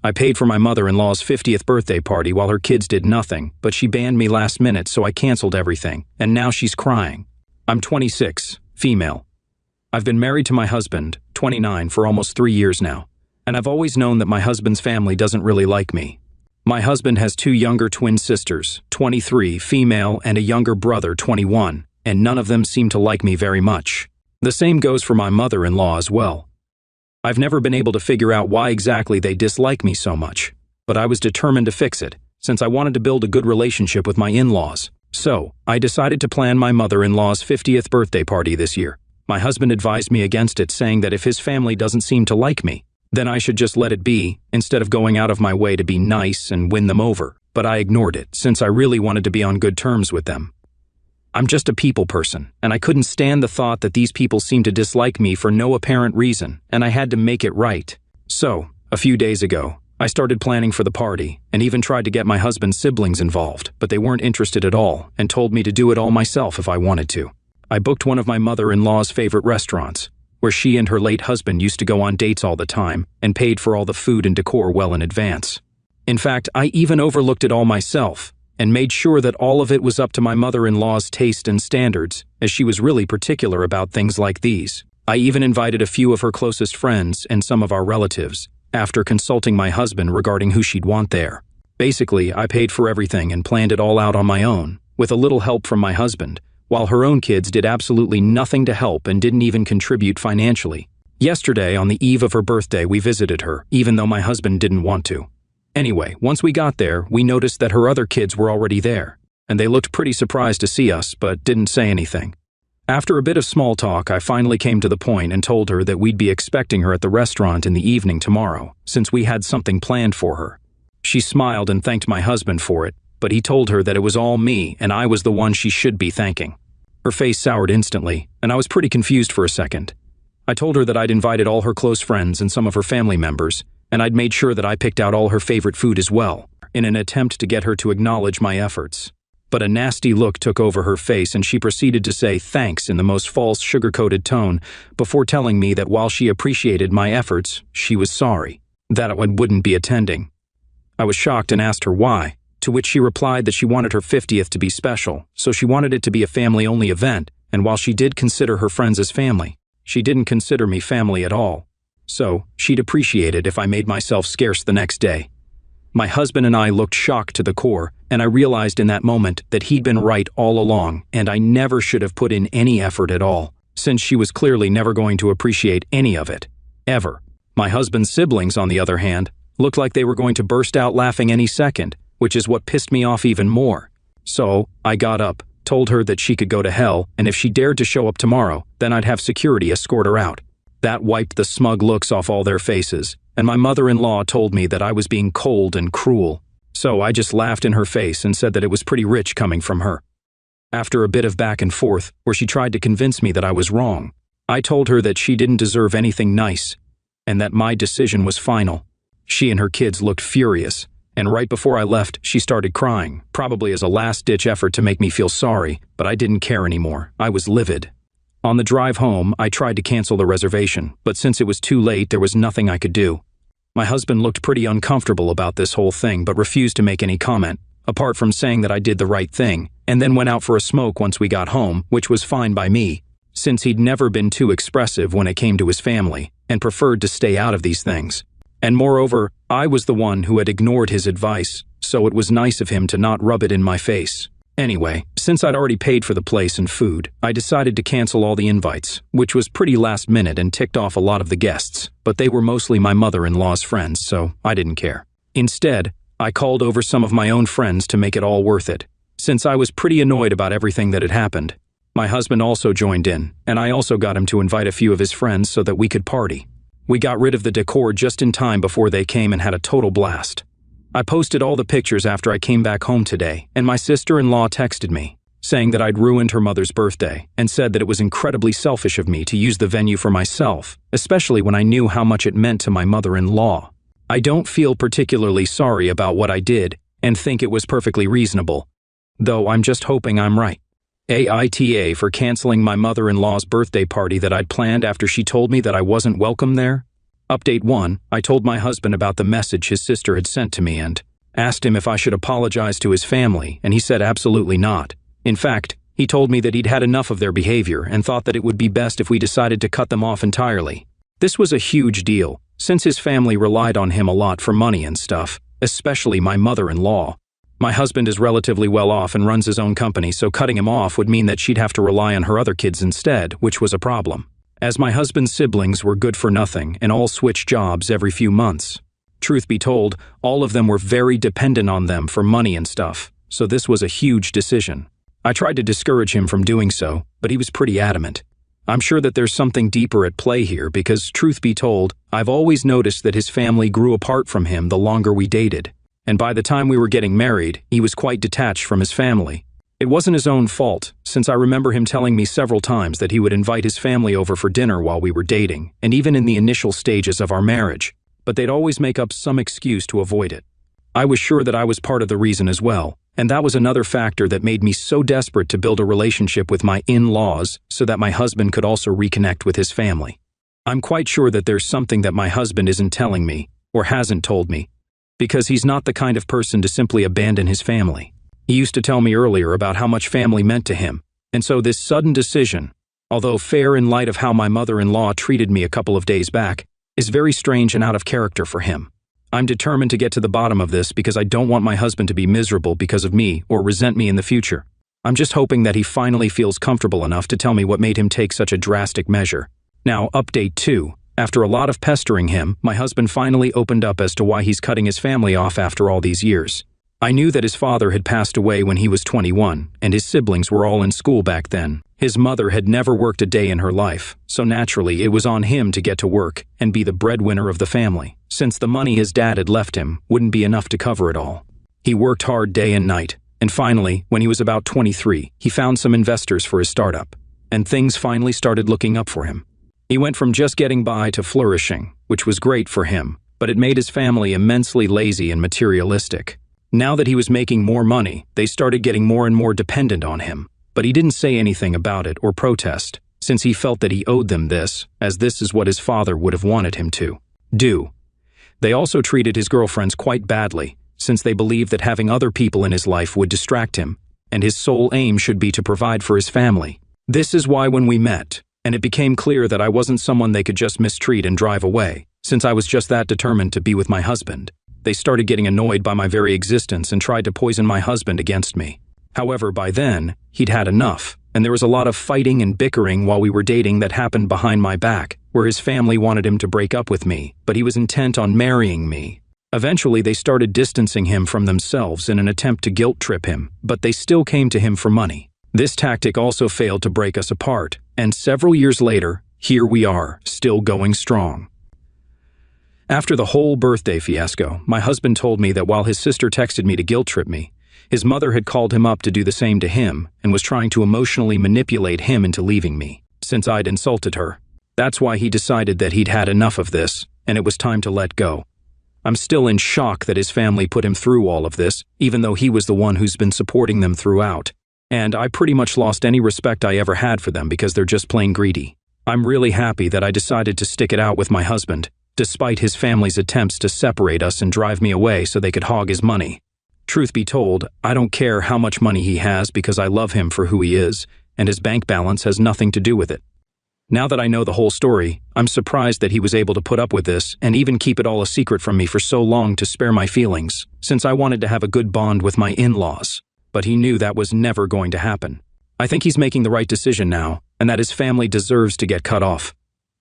I paid for my mother-in-law's 50th birthday party while her kids did nothing, but she banned me last minute, so I canceled everything, and now she's crying. I'm 26, female. I've been married to my husband, 29, for almost 3 years now, and I've always known that my husband's family doesn't really like me. My husband has 2 younger twin sisters, 23, female, and a younger brother, 21, and none of them seem to like me very much. The same goes for my mother-in-law as well. I've never been able to figure out why exactly they dislike me so much, but I was determined to fix it, since I wanted to build a good relationship with my in-laws. So, I decided to plan my mother-in-law's 50th birthday party this year. My husband advised me against it, saying that if his family doesn't seem to like me, then I should just let it be, instead of going out of my way to be nice and win them over. But I ignored it, since I really wanted to be on good terms with them. I'm just a people person, and I couldn't stand the thought that these people seemed to dislike me for no apparent reason, and I had to make it right. So, a few days ago, I started planning for the party, and even tried to get my husband's siblings involved, but they weren't interested at all, and told me to do it all myself if I wanted to. I booked one of my mother-in-law's favorite restaurants, where she and her late husband used to go on dates all the time, and paid for all the food and decor well in advance. In fact, I even overlooked it all myself, and made sure that all of it was up to my mother-in-law's taste and standards, as she was really particular about things like these. I even invited a few of her closest friends and some of our relatives, after consulting my husband regarding who she'd want there. Basically, I paid for everything and planned it all out on my own, with a little help from my husband, while her own kids did absolutely nothing to help and didn't even contribute financially. Yesterday, on the eve of her birthday, we visited her, even though my husband didn't want to. Anyway, once we got there, we noticed that her other kids were already there, and they looked pretty surprised to see us, but didn't say anything. After a bit of small talk, I finally came to the point and told her that we'd be expecting her at the restaurant in the evening tomorrow, since we had something planned for her. She smiled and thanked my husband for it, but he told her that it was all me and I was the one she should be thanking. Her face soured instantly, and I was pretty confused for a second. I told her that I'd invited all her close friends and some of her family members, and I'd made sure that I picked out all her favorite food as well, in an attempt to get her to acknowledge my efforts. But a nasty look took over her face, and she proceeded to say thanks in the most false, sugar-coated tone, before telling me that while she appreciated my efforts, she was sorry that I wouldn't be attending. I was shocked and asked her why, to which she replied that she wanted her 50th to be special, so she wanted it to be a family-only event, and while she did consider her friends as family, she didn't consider me family at all. So, she'd appreciate it if I made myself scarce the next day. My husband and I looked shocked to the core, and I realized in that moment that he'd been right all along, and I never should have put in any effort at all, since she was clearly never going to appreciate any of it, ever. My husband's siblings, on the other hand, looked like they were going to burst out laughing any second, which is what pissed me off even more. So, I got up, told her that she could go to hell, and if she dared to show up tomorrow, then I'd have security escort her out. That wiped the smug looks off all their faces, and my mother-in-law told me that I was being cold and cruel. So I just laughed in her face and said that it was pretty rich coming from her. After a bit of back and forth, where she tried to convince me that I was wrong, I told her that she didn't deserve anything nice, and that my decision was final. She and her kids looked furious, and right before I left, she started crying, probably as a last-ditch effort to make me feel sorry, but I didn't care anymore. I was livid. On the drive home, I tried to cancel the reservation, but since it was too late, there was nothing I could do. My husband looked pretty uncomfortable about this whole thing, but refused to make any comment, apart from saying that I did the right thing, and then went out for a smoke once we got home, which was fine by me, since he'd never been too expressive when it came to his family, and preferred to stay out of these things. And moreover, I was the one who had ignored his advice, so it was nice of him to not rub it in my face. Anyway, since I'd already paid for the place and food, I decided to cancel all the invites, which was pretty last minute and ticked off a lot of the guests, but they were mostly my mother-in-law's friends, so I didn't care. Instead, I called over some of my own friends to make it all worth it, since I was pretty annoyed about everything that had happened. My husband also joined in, and I also got him to invite a few of his friends so that we could party. We got rid of the decor just in time before they came and had a total blast. I posted all the pictures after I came back home today, and my sister-in-law texted me, saying that I'd ruined her mother's birthday, and said that it was incredibly selfish of me to use the venue for myself, especially when I knew how much it meant to my mother-in-law. I don't feel particularly sorry about what I did, and think it was perfectly reasonable, though I'm just hoping I'm right. AITA for canceling my mother-in-law's birthday party that I'd planned after she told me that I wasn't welcome there? Update 1. I told my husband about the message his sister had sent to me and asked him if I should apologize to his family, and he said absolutely not. In fact, he told me that he'd had enough of their behavior and thought that it would be best if we decided to cut them off entirely. This was a huge deal, since his family relied on him a lot for money and stuff, especially my mother-in-law. My husband is relatively well off and runs his own company, so cutting him off would mean that she'd have to rely on her other kids instead, which was a problem, as my husband's siblings were good for nothing and all switched jobs every few months. Truth be told, all of them were very dependent on them for money and stuff, so this was a huge decision. I tried to discourage him from doing so, but he was pretty adamant. I'm sure that there's something deeper at play here because, truth be told, I've always noticed that his family grew apart from him the longer we dated, and by the time we were getting married, he was quite detached from his family. It wasn't his own fault, since I remember him telling me several times that he would invite his family over for dinner while we were dating, and even in the initial stages of our marriage, but they'd always make up some excuse to avoid it. I was sure that I was part of the reason as well, and that was another factor that made me so desperate to build a relationship with my in-laws so that my husband could also reconnect with his family. I'm quite sure that there's something that my husband isn't telling me, or hasn't told me, because he's not the kind of person to simply abandon his family. He used to tell me earlier about how much family meant to him, and so this sudden decision, although fair in light of how my mother-in-law treated me a couple of days back, is very strange and out of character for him. I'm determined to get to the bottom of this because I don't want my husband to be miserable because of me or resent me in the future. I'm just hoping that he finally feels comfortable enough to tell me what made him take such a drastic measure. Now, update 2. After a lot of pestering him, my husband finally opened up as to why he's cutting his family off after all these years. I knew that his father had passed away when he was 21, and his siblings were all in school back then. His mother had never worked a day in her life, so naturally it was on him to get to work and be the breadwinner of the family, since the money his dad had left him wouldn't be enough to cover it all. He worked hard day and night, and finally, when he was about 23, he found some investors for his startup, and things finally started looking up for him. He went from just getting by to flourishing, which was great for him, but it made his family immensely lazy and materialistic. Now that he was making more money, they started getting more and more dependent on him, but he didn't say anything about it or protest, since he felt that he owed them this, as this is what his father would have wanted him to do. They also treated his girlfriends quite badly, since they believed that having other people in his life would distract him, and his sole aim should be to provide for his family. This is why when we met, and it became clear that I wasn't someone they could just mistreat and drive away, since I was just that determined to be with my husband, they started getting annoyed by my very existence and tried to poison my husband against me. However, by then, he'd had enough, and there was a lot of fighting and bickering while we were dating that happened behind my back, where his family wanted him to break up with me, but he was intent on marrying me. Eventually, they started distancing him from themselves in an attempt to guilt-trip him, but they still came to him for money. This tactic also failed to break us apart, and several years later, here we are, still going strong. After the whole birthday fiasco, my husband told me that while his sister texted me to guilt-trip me, his mother had called him up to do the same to him and was trying to emotionally manipulate him into leaving me, since I'd insulted her. That's why he decided that he'd had enough of this, and it was time to let go. I'm still in shock that his family put him through all of this, even though he was the one who's been supporting them throughout. And I pretty much lost any respect I ever had for them because they're just plain greedy. I'm really happy that I decided to stick it out with my husband, despite his family's attempts to separate us and drive me away so they could hog his money. Truth be told, I don't care how much money he has because I love him for who he is, and his bank balance has nothing to do with it. Now that I know the whole story, I'm surprised that he was able to put up with this and even keep it all a secret from me for so long to spare my feelings, since I wanted to have a good bond with my in-laws. But he knew that was never going to happen. I think he's making the right decision now, and that his family deserves to get cut off.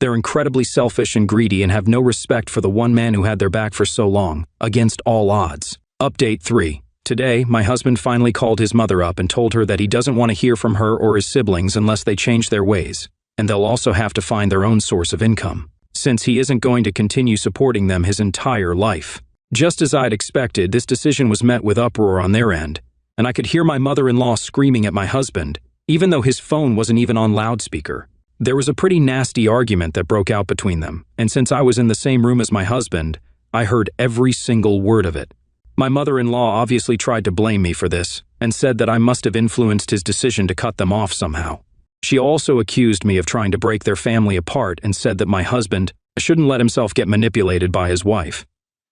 They're incredibly selfish and greedy and have no respect for the one man who had their back for so long, against all odds. Update 3. Today, my husband finally called his mother up and told her that he doesn't want to hear from her or his siblings unless they change their ways, and they'll also have to find their own source of income, since he isn't going to continue supporting them his entire life. Just as I'd expected, this decision was met with uproar on their end, and I could hear my mother-in-law screaming at my husband, even though his phone wasn't even on loudspeaker. There was a pretty nasty argument that broke out between them, and since I was in the same room as my husband, I heard every single word of it. My mother-in-law obviously tried to blame me for this, and said that I must have influenced his decision to cut them off somehow. She also accused me of trying to break their family apart and said that my husband shouldn't let himself get manipulated by his wife.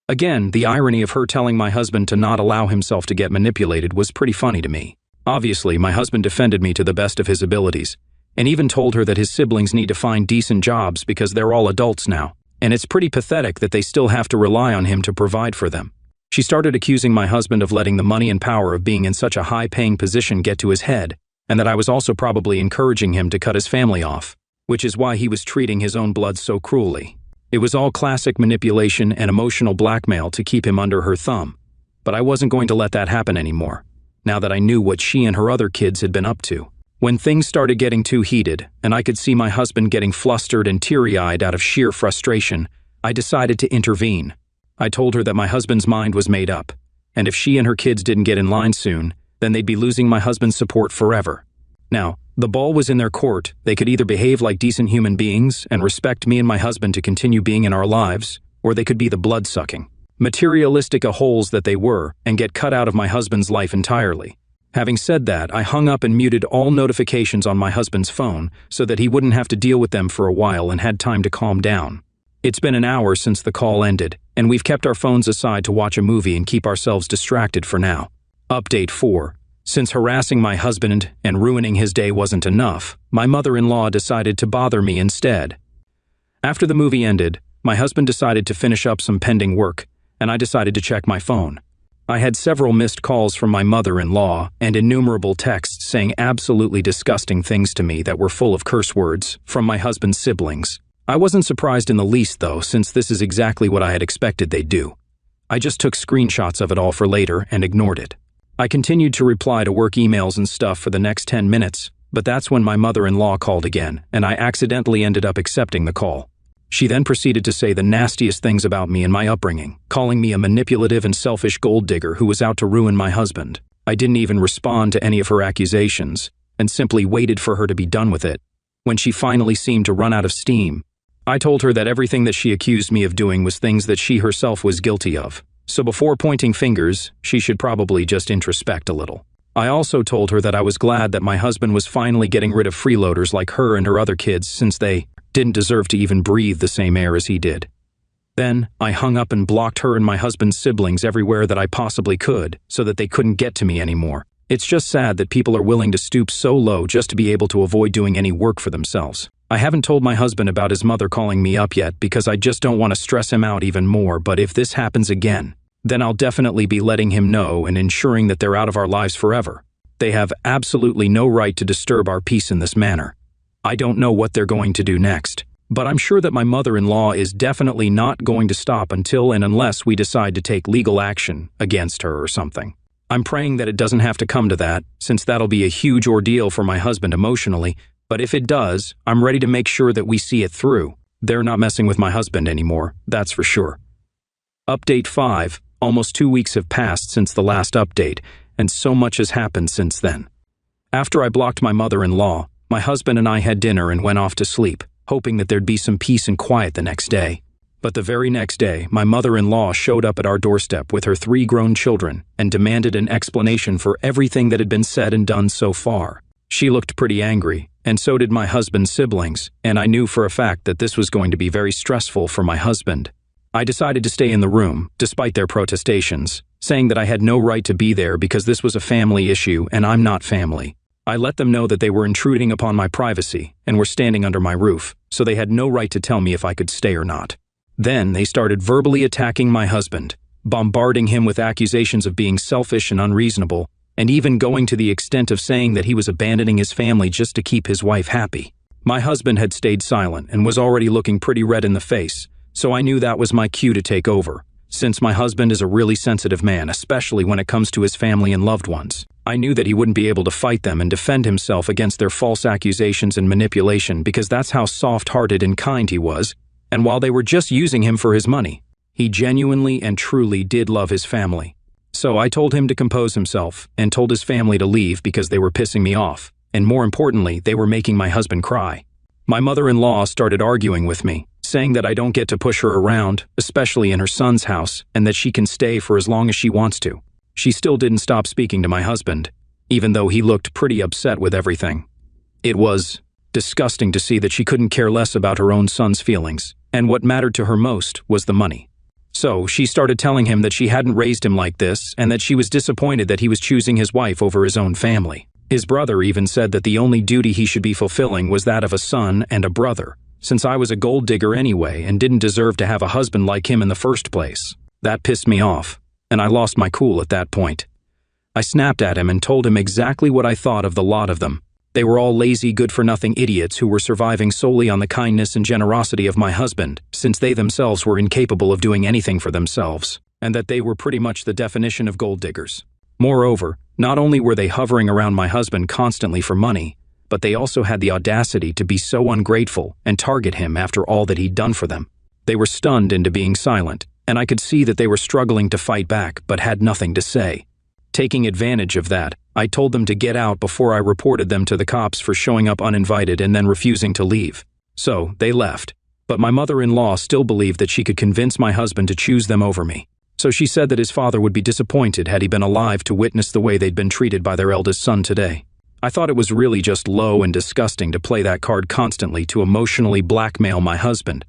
Again, the irony of her telling my husband to not allow himself to get manipulated was pretty funny to me. Obviously, my husband defended me to the best of his abilities, and even told her that his siblings need to find decent jobs because they're all adults now, and it's pretty pathetic that they still have to rely on him to provide for them. She started accusing my husband of letting the money and power of being in such a high-paying position get to his head, and that I was also probably encouraging him to cut his family off, which is why he was treating his own blood so cruelly. It was all classic manipulation and emotional blackmail to keep him under her thumb, but I wasn't going to let that happen anymore, now that I knew what she and her other kids had been up to. When things started getting too heated, and I could see my husband getting flustered and teary-eyed out of sheer frustration, I decided to intervene. I told her that my husband's mind was made up, and if she and her kids didn't get in line soon, then they'd be losing my husband's support forever. Now, the ball was in their court. They could either behave like decent human beings and respect me and my husband to continue being in our lives, or they could be the blood-sucking, materialistic a-holes that they were and get cut out of my husband's life entirely. Having said that, I hung up and muted all notifications on my husband's phone so that he wouldn't have to deal with them for a while and had time to calm down. It's been an hour since the call ended, and we've kept our phones aside to watch a movie and keep ourselves distracted for now. Update 4. Since harassing my husband and ruining his day wasn't enough, my mother-in-law decided to bother me instead. After the movie ended, my husband decided to finish up some pending work, and I decided to check my phone. I had several missed calls from my mother-in-law and innumerable texts saying absolutely disgusting things to me that were full of curse words from my husband's siblings. I wasn't surprised in the least, though, since this is exactly what I had expected they'd do. I just took screenshots of it all for later and ignored it. I continued to reply to work emails and stuff for the next 10 minutes, but that's when my mother-in-law called again, and I accidentally ended up accepting the call. She then proceeded to say the nastiest things about me and my upbringing, calling me a manipulative and selfish gold digger who was out to ruin my husband. I didn't even respond to any of her accusations, and simply waited for her to be done with it. When she finally seemed to run out of steam, I told her that everything that she accused me of doing was things that she herself was guilty of. So before pointing fingers, she should probably just introspect a little. I also told her that I was glad that my husband was finally getting rid of freeloaders like her and her other kids, since they didn't deserve to even breathe the same air as he did. Then, I hung up and blocked her and my husband's siblings everywhere that I possibly could, so that they couldn't get to me anymore. It's just sad that people are willing to stoop so low just to be able to avoid doing any work for themselves. I haven't told my husband about his mother calling me up yet because I just don't want to stress him out even more, but if this happens again, then I'll definitely be letting him know and ensuring that they're out of our lives forever. They have absolutely no right to disturb our peace in this manner. I don't know what they're going to do next, but I'm sure that my mother-in-law is definitely not going to stop until and unless we decide to take legal action against her or something. I'm praying that it doesn't have to come to that, since that'll be a huge ordeal for my husband emotionally, but if it does, I'm ready to make sure that we see it through. They're not messing with my husband anymore, that's for sure. Update 5. Almost 2 weeks have passed since the last update, and so much has happened since then. After I blocked my mother-in-law, my husband and I had dinner and went off to sleep, hoping that there'd be some peace and quiet the next day. But the very next day, my mother-in-law showed up at our doorstep with her 3 grown children and demanded an explanation for everything that had been said and done so far. She looked pretty angry, and so did my husband's siblings, and I knew for a fact that this was going to be very stressful for my husband. I decided to stay in the room, despite their protestations, saying that I had no right to be there because this was a family issue and I'm not family. I let them know that they were intruding upon my privacy and were standing under my roof, so they had no right to tell me if I could stay or not. Then they started verbally attacking my husband, bombarding him with accusations of being selfish and unreasonable, and even going to the extent of saying that he was abandoning his family just to keep his wife happy. My husband had stayed silent and was already looking pretty red in the face, so I knew that was my cue to take over. Since my husband is a really sensitive man, especially when it comes to his family and loved ones, I knew that he wouldn't be able to fight them and defend himself against their false accusations and manipulation because that's how soft-hearted and kind he was, and while they were just using him for his money, he genuinely and truly did love his family. So I told him to compose himself and told his family to leave because they were pissing me off, and more importantly, they were making my husband cry. My mother-in-law started arguing with me, saying that I don't get to push her around, especially in her son's house, and that she can stay for as long as she wants to. She still didn't stop speaking to my husband, even though he looked pretty upset with everything. It was Disgusting to see that she couldn't care less about her own son's feelings, and what mattered to her most was the money. So she started telling him that she hadn't raised him like this and that she was disappointed that he was choosing his wife over his own family. His brother even said that the only duty he should be fulfilling was that of a son and a brother, since I was a gold digger anyway and didn't deserve to have a husband like him in the first place. That pissed me off, and I lost my cool at that point. I snapped at him and told him exactly what I thought of the lot of them. They were all lazy, good-for-nothing idiots who were surviving solely on the kindness and generosity of my husband, since they themselves were incapable of doing anything for themselves, and that they were pretty much the definition of gold diggers. Moreover, not only were they hovering around my husband constantly for money, but they also had the audacity to be so ungrateful and target him after all that he'd done for them. They were stunned into being silent, and I could see that they were struggling to fight back but had nothing to say. Taking advantage of that, I told them to get out before I reported them to the cops for showing up uninvited and then refusing to leave. So, they left. But my mother-in-law still believed that she could convince my husband to choose them over me. So she said that his father would be disappointed had he been alive to witness the way they'd been treated by their eldest son today. I thought it was really just low and disgusting to play that card constantly to emotionally blackmail my husband.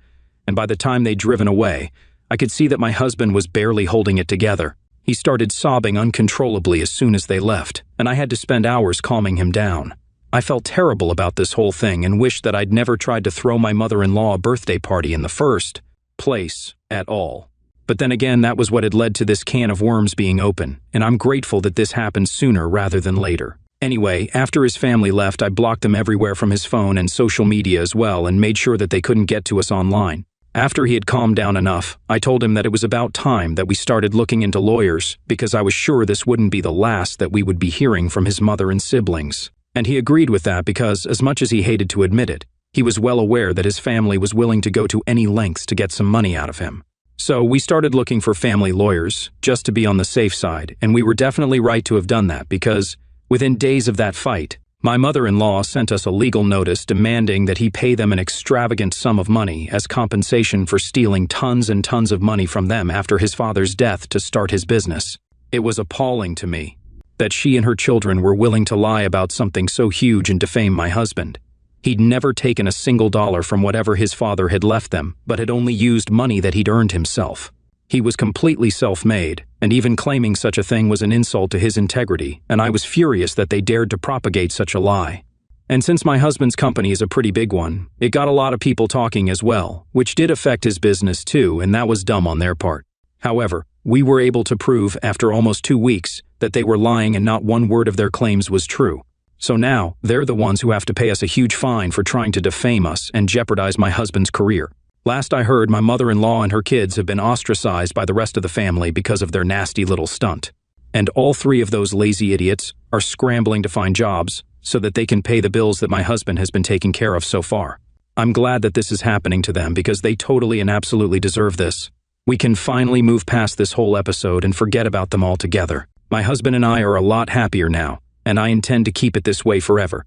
And by the time they'd driven away, I could see that my husband was barely holding it together. He started sobbing uncontrollably as soon as they left, and I had to spend hours calming him down. I felt terrible about this whole thing and wished that I'd never tried to throw my mother-in-law a birthday party in the first place at all. But then again, that was what had led to this can of worms being open, and I'm grateful that this happened sooner rather than later. Anyway, after his family left, I blocked them everywhere from his phone and social media as well and made sure that they couldn't get to us online. After he had calmed down enough, I told him that it was about time that we started looking into lawyers because I was sure this wouldn't be the last that we would be hearing from his mother and siblings. And he agreed with that because, as much as he hated to admit it, he was well aware that his family was willing to go to any lengths to get some money out of him. So we started looking for family lawyers, just to be on the safe side, and we were definitely right to have done that because, within days of that fight, my mother-in-law sent us a legal notice demanding that he pay them an extravagant sum of money as compensation for stealing tons and tons of money from them after his father's death to start his business. It was appalling to me that she and her children were willing to lie about something so huge and defame my husband. He'd never taken a single dollar from whatever his father had left them, but had only used money that he'd earned himself. He was completely self-made, and even claiming such a thing was an insult to his integrity, and I was furious that they dared to propagate such a lie. And since my husband's company is a pretty big one, it got a lot of people talking as well, which did affect his business too, and that was dumb on their part. However, we were able to prove, after almost 2 weeks, that they were lying and not one word of their claims was true. So now, they're the ones who have to pay us a huge fine for trying to defame us and jeopardize my husband's career. Last I heard, my mother-in-law and her kids have been ostracized by the rest of the family because of their nasty little stunt. And all 3 of those lazy idiots are scrambling to find jobs so that they can pay the bills that my husband has been taking care of so far. I'm glad that this is happening to them because they totally and absolutely deserve this. We can finally move past this whole episode and forget about them altogether. My husband and I are a lot happier now, and I intend to keep it this way forever.